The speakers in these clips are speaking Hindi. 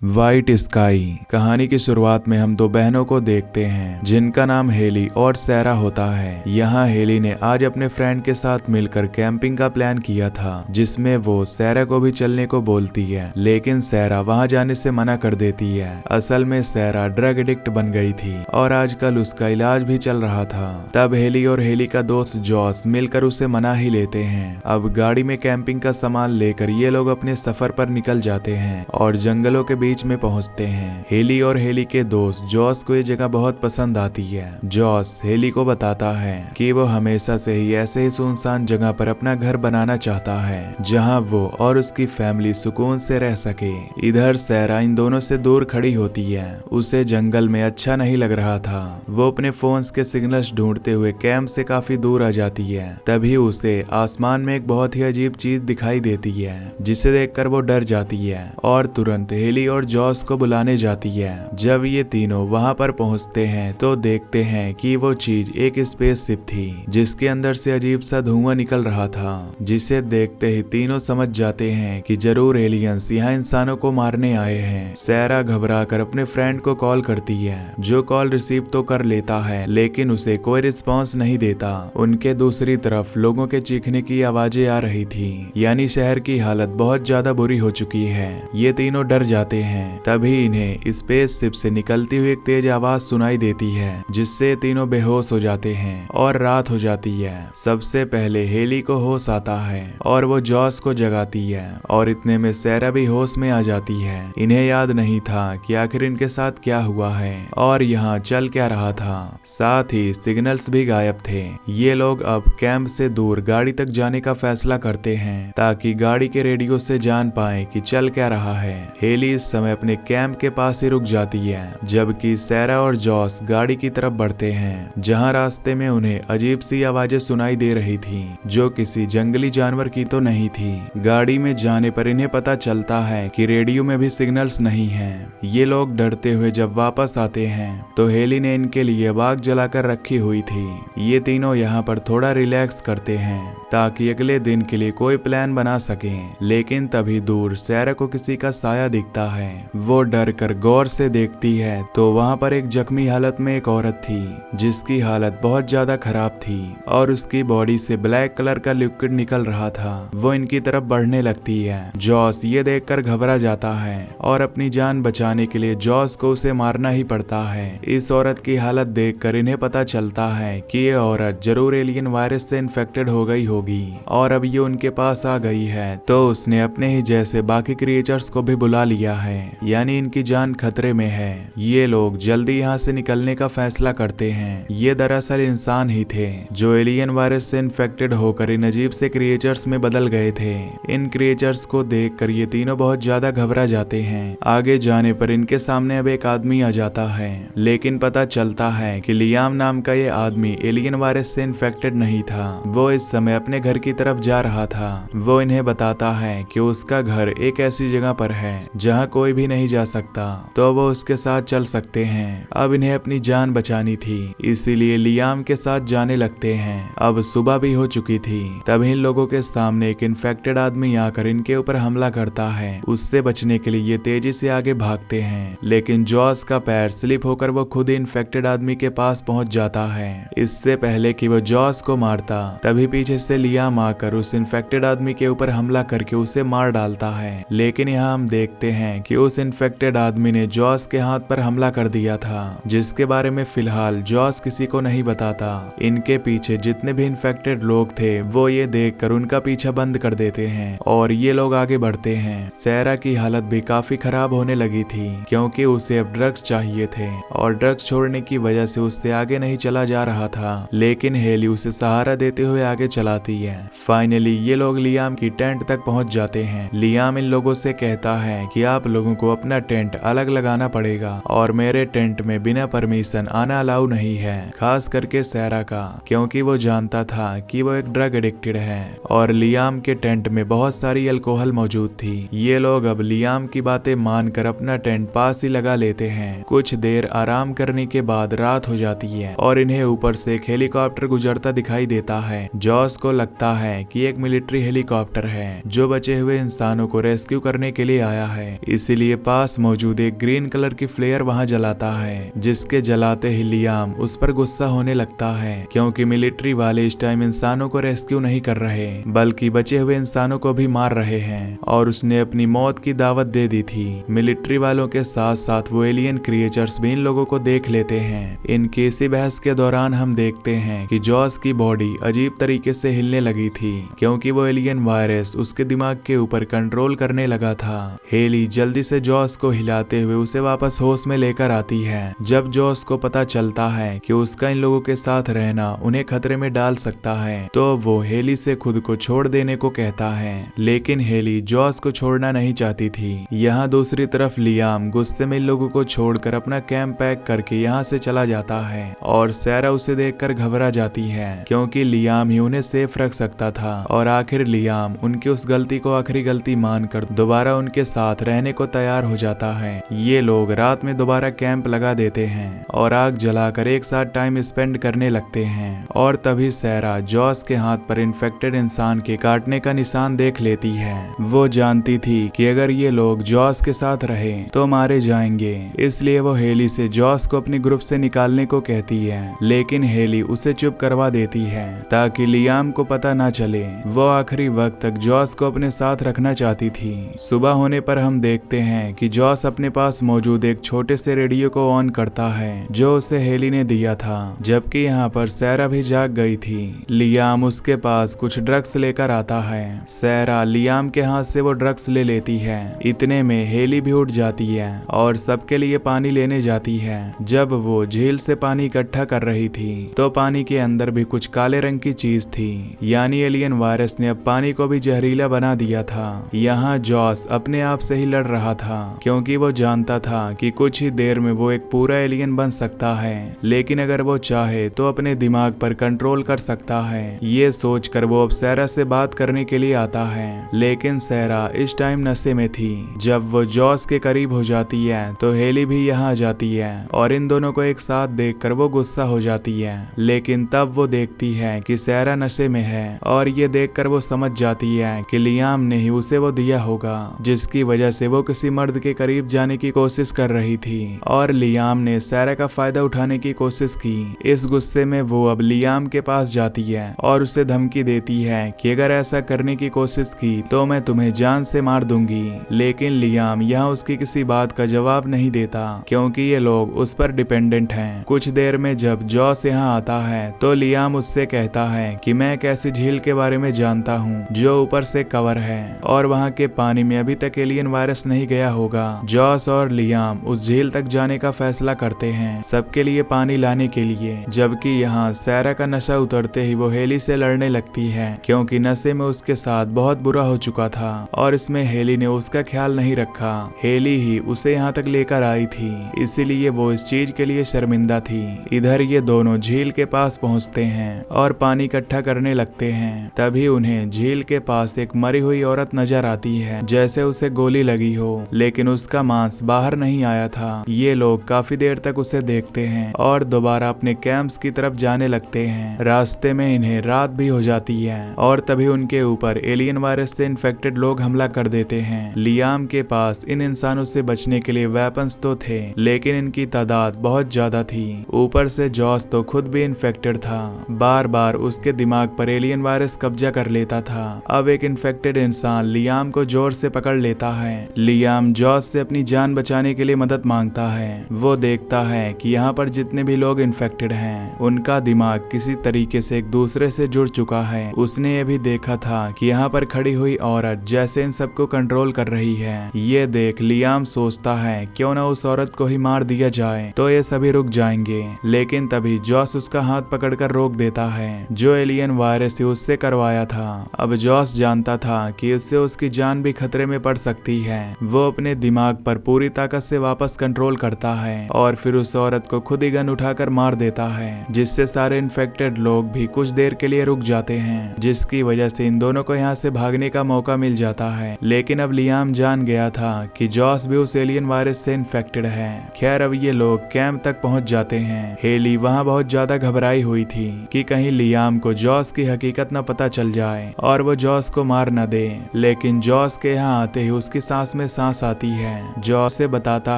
White sky. कहानी की शुरुआत में हम दो बहनों को देखते हैं जिनका नाम हेली और सैरा होता है। यहाँ हेली ने आज अपने फ्रेंड के साथ मिलकर कैंपिंग का प्लान किया था, जिसमें वो सैरा को भी चलने को बोलती है, लेकिन सैरा वहाँ जाने से मना कर देती है। असल में सैरा ड्रग एडिक्ट बन गई थी और आजकल उसका इलाज भी चल रहा था। तब हेली और हेली का दोस्त जॉस मिलकर उसे मना ही लेते हैं। अब गाड़ी में कैंपिंग का सामान लेकर ये लोग अपने सफर पर निकल जाते हैं और जंगलों के बीच में पहुंचते हैं। हेली और हेली के दोस्त जॉस को ये जगह बहुत पसंद आती है। जॉस हेली को बताता है कि वो हमेशा से ही ऐसे ही सुनसान जगह पर अपना घर बनाना चाहता है, जहां वो और उसकी फैमिली सुकून से रह सके। इधर सैरा इन दोनों से दूर खड़ी होती है। उसे जंगल में अच्छा नहीं लग रहा था। वो अपने फोन्स के सिग्नल्स ढूंढते हुए कैंप से काफी दूर आ जाती है। तभी उसे आसमान में एक बहुत ही अजीब चीज दिखाई देती है, जिसे देखकर वो डर जाती है और तुरंत हेली और जॉस को बुलाने जाती है। जब ये तीनों वहां पर पहुंचते हैं तो देखते हैं कि वो चीज एक स्पेसशिप थी, जिसके अंदर से अजीब सा धुआं निकल रहा था, जिसे देखते ही तीनों समझ जाते हैं कि जरूर एलियंस यहाँ इंसानों को मारने आए हैं। सैरा घबरा कर अपने फ्रेंड को कॉल करती है, जो कॉल रिसीव तो कर लेता है लेकिन उसे कोई रिस्पॉन्स नहीं देता। उनके दूसरी तरफ लोगों के चीखने की आवाजें आ रही थी, यानी शहर की हालत बहुत ज्यादा बुरी हो चुकी है। ये तीनों डर जाते हैं। तभी इन्हें स्पेसशिप से निकलती हुई एक तेज आवाज सुनाई देती है, जिससे तीनों बेहोश हो जाते हैं और रात हो जाती है। सबसे पहले हेली को होश आता है और वो जॉस को जगाती है और इतने में सैरा भी होश में आ जाती है। इन्हें याद नहीं था कि आखिर इनके साथ क्या हुआ है और यहाँ चल क्या रहा था। साथ ही सिग्नल्स भी गायब थे। ये लोग अब कैंप से दूर गाड़ी तक जाने का फैसला करते हैं, ताकि गाड़ी के रेडियो से जान पाए कि चल क्या रहा है। हेली इस समय अपने कैंप के पास ही रुक जाती है, जबकि सैरा और जॉस गाड़ी की तरफ बढ़ते हैं, जहां रास्ते में उन्हें अजीब सी आवाजें सुनाई दे रही थी, जो किसी जंगली जानवर की तो नहीं थी। गाड़ी में जाने पर इन्हें पता चलता है कि रेडियो में भी सिग्नल्स नहीं हैं। ये लोग डरते हुए जब वापस आते हैं तो हेली ने इनके लिए आग जलाकर रखी हुई थी। ये तीनों यहाँ पर थोड़ा रिलैक्स करते हैं ताकि अगले दिन के लिए कोई प्लान बना सकें। लेकिन तभी दूर सैरा को किसी का साया दिखता है। वो डर कर गौर से देखती है तो वहाँ पर एक जख्मी हालत में एक औरत थी, जिसकी हालत बहुत ज्यादा खराब थी और उसकी बॉडी से ब्लैक कलर का लिक्विड निकल रहा था। वो इनकी तरफ बढ़ने लगती है। जॉस ये देखकर घबरा जाता है और अपनी जान बचाने के लिए जॉस को उसे मारना ही पड़ता है। इस औरत की हालत देखकर इन्हें पता चलता है कि ये औरत जरूर एलियन वायरस से इन्फेक्टेड हो गई होगी और अब ये उनके पास आ गई है, तो उसने अपने ही जैसे बाकी क्रिएचर्स को भी बुला लिया है, यानी इनकी जान खतरे में है। ये लोग जल्दी यहाँ से निकलने का फैसला करते हैं। ये दरअसल इंसान ही थे जो एलियन वायरस से इन्फेक्टेड होकर इन अजीब से क्रिएचर्स में बदल गए थे। इन क्रिएचर्स को देखकर ये तीनों बहुत ज्यादा घबरा जाते हैं। आगे जाने पर इनके सामने अब एक आदमी आ जाता है, लेकिन पता चलता है कि लियाम नाम का ये आदमी एलियन वायरस से इन्फेक्टेड नहीं था। वो इस समय अपने घर की तरफ जा रहा था। वो इन्हें बताता है कि उसका घर एक ऐसी जगह पर है जहाँ कोई भी नहीं जा सकता, तो वो उसके साथ चल सकते हैं। अब इन्हें अपनी जान बचानी थी, इसीलिए लियाम के साथ जाने लगते हैं। अब सुबह भी हो चुकी थी। तब इन लोगों के सामने एक इन्फेक्टेड आदमी आकर इनके ऊपर हमला करता है। उससे बचने के लिए ये तेजी से आगे भागते हैं, लेकिन जॉस का पैर स्लिप होकर वो खुद ही इन्फेक्टेड आदमी के पास पहुंच जाता है। इससे पहले कि वो जॉस को मारता, तभी पीछे से लियाम आकर उस इन्फेक्टेड आदमी के ऊपर हमला करके उसे मार डालता है। लेकिन यहाँ हम देखते हैं कि उस इन्फेक्टेड आदमी ने जॉस के हाथ पर हमला कर दिया था, जिसके बारे में फिलहाल जॉस किसी को नहीं बताता। इनके पीछे जितने भी इन्फेक्टेड लोग थे वो ये देखकर उनका पीछा बंद कर देते हैं और ये लोग आगे बढ़ते हैं। सैरा की हालत भी काफी खराब होने लगी थी, क्योंकि उसे अब ड्रग्स चाहिए थे और ड्रग्स छोड़ने की वजह से उससे आगे नहीं चला जा रहा था। लेकिन हेली उसे सहारा देते हुए आगे चलाती है। फाइनली ये लोग लियाम की टेंट तक पहुंच जाते हैं। लियाम इन लोगों से कहता है कि आप लोगों को अपना टेंट अलग लगाना पड़ेगा और मेरे टेंट में बिना परमिशन आना अलाउ नहीं है, खास करके सैरा का, क्योंकि वो जानता था कि वो एक ड्रग एडिक्टेड है और लियाम के टेंट में बहुत सारी अल्कोहल मौजूद थी। ये लोग अब लियाम की बातें मानकर अपना टेंट पास ही लगा लेते हैं। कुछ देर आराम करने के बाद रात हो जाती है और इन्हें ऊपर से एक हेलीकॉप्टर गुजरता दिखाई देता है। जॉस को लगता है कि एक मिलिट्री हेलीकॉप्टर है जो बचे हुए इंसानों को रेस्क्यू करने के लिए आया है। इसीलिए पास मौजूद एक ग्रीन कलर की फ्लेयर वहां जलाता है, जिसके जलाते ही लियाम उस पर गुस्सा होने लगता है क्योंकि मिलिट्री वाले इस टाइम इंसानों को रेस्क्यू नहीं कर रहे बल्कि बचे हुए इंसानों को भी मार रहे हैं और उसने अपनी मौत की दावत दे दी थी। मिलिट्री वालों के साथ साथ वो एलियन क्रिएचर्स भी इन लोगों को देख लेते हैं। इनकी इसी बहस के दौरान हम देखते हैं कि जॉस की बॉडी अजीब तरीके से हिलने लगी थी क्योंकि वो एलियन वायरस उसके दिमाग के ऊपर कंट्रोल करने लगा था। हेली जल्दी से जॉस को हिलाते हुए उसे वापस होश में लेकर आती है। जब जॉस को पता चलता है कि उसका इन लोगों के साथ रहना उन्हें खतरे में डाल सकता है तो वो हेली से खुद को छोड़ देने को कहता है, लेकिन हेली जॉस को छोड़ना नहीं चाहती थी। यहाँ दूसरी तरफ लियाम गुस्से में इन लोगों को छोड़कर अपना कैंप पैक करके यहाँ से चला जाता है और सैरा उसे देखकर घबरा जाती है क्योंकि लियाम ही उन्हें सेफ रख सकता था। और आखिर लियाम उनकी उस गलती को आखिरी गलती मानकर दोबारा उनके साथ रहने को तैयार हो जाता है। ये लोग रात में दोबारा कैंप लगा देते हैं और आग जलाकर एक साथ टाइम स्पेंड करने लगते हैं। और तभी सैरा जॉस के हाथ पर इन्फेक्टेड इंसान के काटने का निशान देख लेती है। वो जानती थी कि अगर ये लोग जॉस के साथ रहे तो मारे जाएंगे, इसलिए वो हेली से जॉस को अपने ग्रुप से निकालने को कहती है, लेकिन हेली उसे चुप करवा देती है ताकि लियाम को पता ना चले। वो आखिरी वक्त तक जॉस को अपने साथ रखना चाहती थी। सुबह होने पर हम देखते हैं कि जॉस अपने पास मौजूद एक छोटे से रेडियो को ऑन करता है जो उसे हेली ने दिया था, जबकि यहाँ पर सैरा भी जाग गई थी। लियाम उसके पास कुछ ड्रग्स लेकर आता है। सैरा लियाम के हाथ से वो ड्रग्स ले लेती है। इतने में हेली भी उठ जाती है और सबके लिए पानी लेने जाती है। जब वो झील से पानी इकट्ठा कर रही थी तो पानी के अंदर भी कुछ काले रंग की चीज थी, यानी एलियन वायरस ने अब पानी को भी जहरीला बना दिया था। यहाँ जॉस अपने आप से ही लड़ रहा था क्योंकि वो जानता था कि कुछ ही देर में वो एक पूरा एलियन बन सकता है, लेकिन अगर वो चाहे तो अपने दिमाग पर कंट्रोल कर सकता है। ये सोचकर वो अब सैरा से बात करने के लिए आता है, लेकिन सैरा इस टाइम नशे में थी। जब वो जॉस के करीब हो जाती है तो हेली भी यहाँ आ जाती है और इन दोनों को एक साथ देखकर वो गुस्सा हो जाती है, लेकिन तब वो देखती है कि सैरा नशे में है और ये देखकर वो समझ जाती है कि लियाम ने ही उसे वो दिया होगा, जिसकी वजह से वो किसी मर्द के करीब जाने की कोशिश कर रही थी और लियाम ने सैरा का फायदा उठाने की कोशिश की। इस गुस्से में वो अब लियाम के पास जाती है और उसे धमकी देती है कि अगर ऐसा करने की कोशिश की तो मैं तुम्हें जान से मार दूंगी, लेकिन लियाम यहाँ उसकी किसी बात का जवाब नहीं देता क्योंकि ये लोग उस पर डिपेंडेंट हैं। कुछ देर में जब जॉस यहाँ आता है तो लियाम उससे कहता है कि मैं एक ऐसी झील के बारे में जानता हूँ जो ऊपर से कवर है और वहाँ के पानी में अभी तक एलियन वायरस नहीं गया होगा। जॉस और लियाम उस झील तक जाने का फैसला करते हैं सबके लिए पानी लाने के लिए, जबकि यहाँ सैरा का नशा उतरते ही वो हेली से लड़ने लगती है क्योंकि नशे में उसके साथ बहुत बुरा हो चुका था और इसमें हेली ने उसका ख्याल नहीं रखा। हेली ही उसे यहाँ तक लेकर आई थी, इसीलिए वो इस चीज के लिए शर्मिंदा थी। इधर ये दोनों झील के पास पहुँचते हैं और पानी इकट्ठा करने लगते हैं। तभी उन्हें झील के पास एक मरी हुई औरत नजर आती है जैसे उसे गोली लगी हो, लेकिन उसका मांस बाहर नहीं आया था। ये लोग काफी देर तक उसे देखते हैं और दोबारा अपने कैंप्स की तरफ जाने लगते हैं। रास्ते में इन्हें रात भी हो जाती है और तभी उनके ऊपर एलियन वायरस से इन्फेक्टेड लोग हमला कर देते हैं। लियाम के पास इन इंसानों से बचने के लिए वेपन्स तो थे, लेकिन इनकी तादाद बहुत ज्यादा थी। ऊपर से जॉस तो खुद भी इन्फेक्टेड था, बार बार उसके दिमाग पर एलियन वायरस कब्जा कर लेता था। अब एक इन्फेक्टेड इंसान लियाम को जोर से पकड़ लेता है। लियाम जॉस से अपनी जान बचाने के लिए मदद मांगता है। वो देखता है कि यहाँ पर जितने भी लोग इन्फेक्टेड हैं उनका दिमाग किसी तरीके से एक दूसरे से जुड़ चुका है। उसने ये भी देखा था कि यहाँ पर खड़ी हुई औरत जैसे इन सबको कंट्रोल कर रही है। ये देख लियाम सोचता है क्यों ना उस औरत को ही मार दिया जाए तो ये सभी रुक जाएंगे, लेकिन तभी जॉस उसका हाथ पकड़कर रोक देता है जो एलियन वायरस से उससे करवाया था। अब जॉस जानता था कि इससे उसकी जान भी खतरे में पड़ सकती है। वो अपने दिमाग पर पूरी ताकत से वापस कंट्रोल करता है और फिर उस औरत को खुद ही गन उठाकर मार देता है, जिससे सारे इन्फेक्टेड लोग भी कुछ देर के लिए रुक जाते हैं, जिसकी वजह से इन दोनों को यहाँ से भागने का मौका मिल जाता है। लेकिन अब लियाम जान गया था कि जॉस भी उस एलियन वायरस से इन्फेक्टेड है। खैर अब ये लोग कैंप तक पहुंच जाते हैं। हेली वहाँ बहुत ज्यादा घबराई हुई थी कि कहीं लियाम को जॉस की की हकीकत न पता चल जाए और वो जॉस को मार न दे। लेकिन जॉस के यहाँ आते ही उसकी सांस में सांस आती है। जॉस से बताता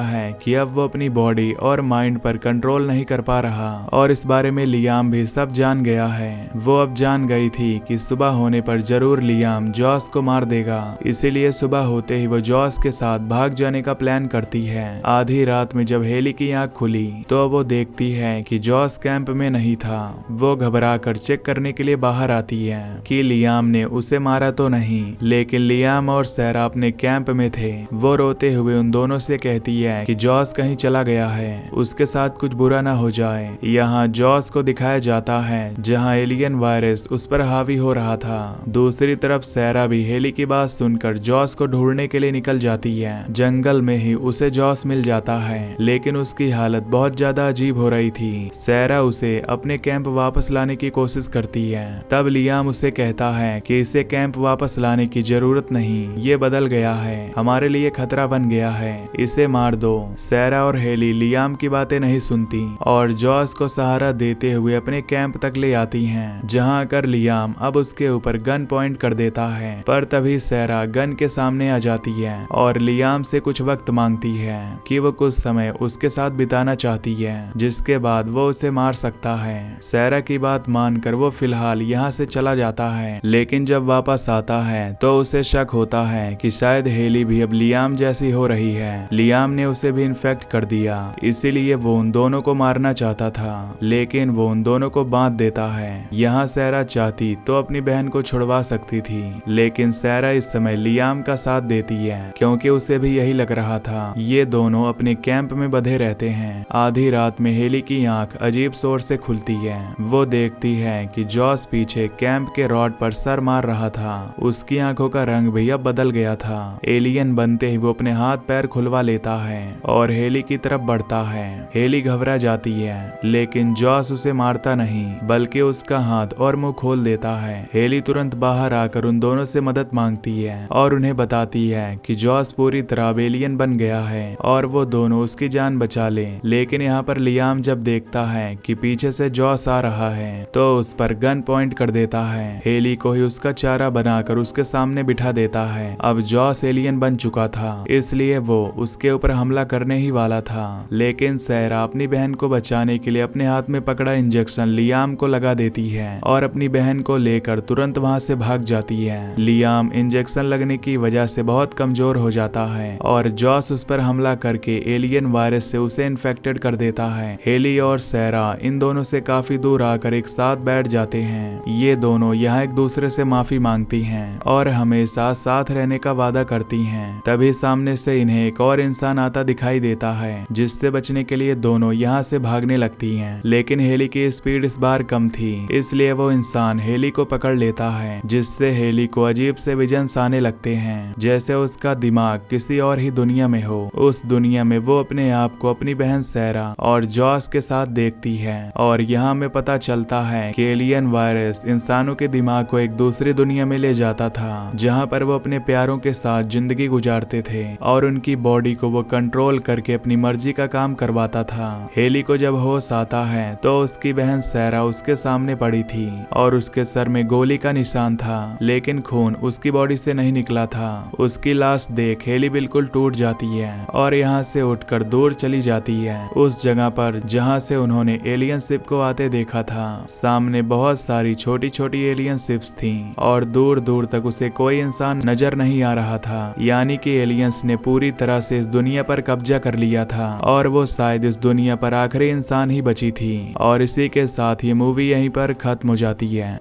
है कि अब वो अपनी बॉडी और माइंड पर कंट्रोल नहीं कर पा रहा और इस बारे में लियाम भी सब जान गया है। वो अब जान गई थी कि सुबह होने पर जरूर लियाम जॉस को मार देगा, इसीलिए सुबह होते ही वो जॉस के साथ भाग जाने का प्लान करती है। आधी रात में जब हेली की आंख खुली तो वो देखती है कि जॉस कैंप में नहीं था। वो घबरा कर चेक करने के लिए बाहर आती है कि लियाम ने उसे मारा तो नहीं, लेकिन लियाम और सैरा अपने कैंप में थे। वो रोते हुए उन दोनों से कहती है कि जॉस कहीं चला गया है, उसके साथ कुछ बुरा ना हो जाए। यहाँ जॉस को दिखाया जाता है जहाँ एलियन वायरस उस पर हावी हो रहा था। दूसरी तरफ सैरा भी हेली की बात सुनकर जॉस को ढूंढने के लिए निकल जाती है। जंगल में ही उसे जॉस मिल जाता है, लेकिन उसकी हालत बहुत ज्यादा अजीब हो रही थी। सैरा उसे अपने कैंप वापस लाने की कोशिश करती है। तब लियाम उसे कहता है कि इसे कैंप वापस लाने की जरूरत नहीं, ये बदल गया है, हमारे लिए खतरा बन गया है, इसे मार दो। सैरा और हेली लियाम की बातें नहीं सुनती और जॉस को सहारा देते हुए अपने कैंप तक ले आती हैं, जहां आकर लियाम अब उसके ऊपर गन पॉइंट कर देता है। पर तभी सैरा गन के सामने आ जाती है और लियाम से कुछ वक्त मांगती है कि वो कुछ समय उसके साथ बिताना चाहती है, जिसके बाद वो उसे मार सकता है। सैरा की बात मानकर वो फिलहाल यहाँ से चला जाता है, लेकिन जब वापस आता है तो उसे शक होता है कि शायद हेली भी अब लियाम जैसी हो रही है। लियाम ने उसे भी इन्फेक्ट कर दिया, इसीलिए वो उन दोनों को मारना चाहता था, लेकिन वो उन दोनों को बांध देता है। यहाँ सैरा चाहती तो अपनी बहन को छुड़वा सकती थी, लेकिन सैरा इस समय लियाम का साथ देती है क्योंकि उसे भी यही लग रहा था ये दोनों अपने कैंप में बंधे रहते हैं। आधी रात में हेली की आंख अजीब शोर से खुलती है। वो देखती है कि जॉस पीछे कैंप के रॉड पर सर मार रहा था। उसकी आंखों का रंग भी अब बदल गया था। एलियन बनते ही वो अपने हाथ पैर खुलवा लेता है और हेली की तरफ बढ़ता है। हेली घबरा जाती है, लेकिन जॉस उसे मारता नहीं बल्कि उसका हाथ और मुंह खोल देता है। हेली तुरंत बाहर आकर उन दोनों से मदद मांगती है और उन्हें बताती है कि जॉस पूरी तरह एलियन बन गया है और वो दोनों उसकी जान बचा ले। लेकिन यहाँ पर लियाम जब देखता है कि पीछे से जॉस आ रहा है तो उस पर गन पॉइंट कर देता है। हेली को ही उसका चारा बनाकर उसके सामने बिठा देता है। अब जॉस एलियन बन चुका था, इसलिए वो उसके ऊपर हमला करने ही वाला था, लेकिन सैरा अपनी बहन को बचाने के लिए अपने हाथ में पकड़ा इंजेक्शन लियाम को लगा देती है और अपनी बहन को लेकर तुरंत वहां से भाग जाती है। लियाम इंजेक्शन लगने की वजह से बहुत कमजोर हो जाता है और जॉस उस पर हमला करके एलियन वायरस से उसे इन्फेक्टेड कर देता है। हेली और सैरा इन दोनों से काफी दूर आकर एक साथ बैठ जाते हैं। ये दोनों यहाँ एक दूसरे से माफी मांगती हैं और हमेशा साथ रहने का वादा करती हैं। तभी सामने से इन्हें एक और इंसान आता दिखाई देता है, जिससे बचने के लिए दोनों यहाँ से भागने लगती हैं। लेकिन हेली की स्पीड इस बार कम थी, इसलिए वो इंसान हेली को पकड़ लेता है, जिससे हेली को अजीब से विजन्स आने लगते हैं, जैसे उसका दिमाग किसी और ही दुनिया में हो। उस दुनिया में वो अपने आप को अपनी बहन सैरा और जॉस के साथ देखती है और यहाँ में पता चलता है कि एलियन वायरस इंसानों के दिमाग को एक दूसरी दुनिया में ले जाता था, जहाँ पर वो अपने प्यारों के साथ जिंदगी गुजारते थे और उनकी बॉडी को वो कंट्रोल करके अपनी मर्जी का काम करवाता था। हेली को जब होश आता है तो उसकी बहन सैरा उसके सामने पड़ी थी और उसके सर में गोली का निशान था, लेकिन खून उसकी बॉडी से नहीं निकला था। उसकी लाश देख हेली बिल्कुल टूट जाती है और यहाँ से उठकर दूर चली जाती है, उस जगह पर जहाँ से उन्होंने एलियन शिप को आते देखा था। सामने बहुत सारी छोटी छोटी एलियन शिप्स थीं और दूर दूर तक उसे कोई इंसान नजर नहीं आ रहा था, यानी कि एलियंस ने पूरी तरह से इस दुनिया पर कब्जा कर लिया था और वो शायद इस दुनिया पर आखिरी इंसान ही बची थी। और इसी के साथ ये मूवी यहीं पर खत्म हो जाती है।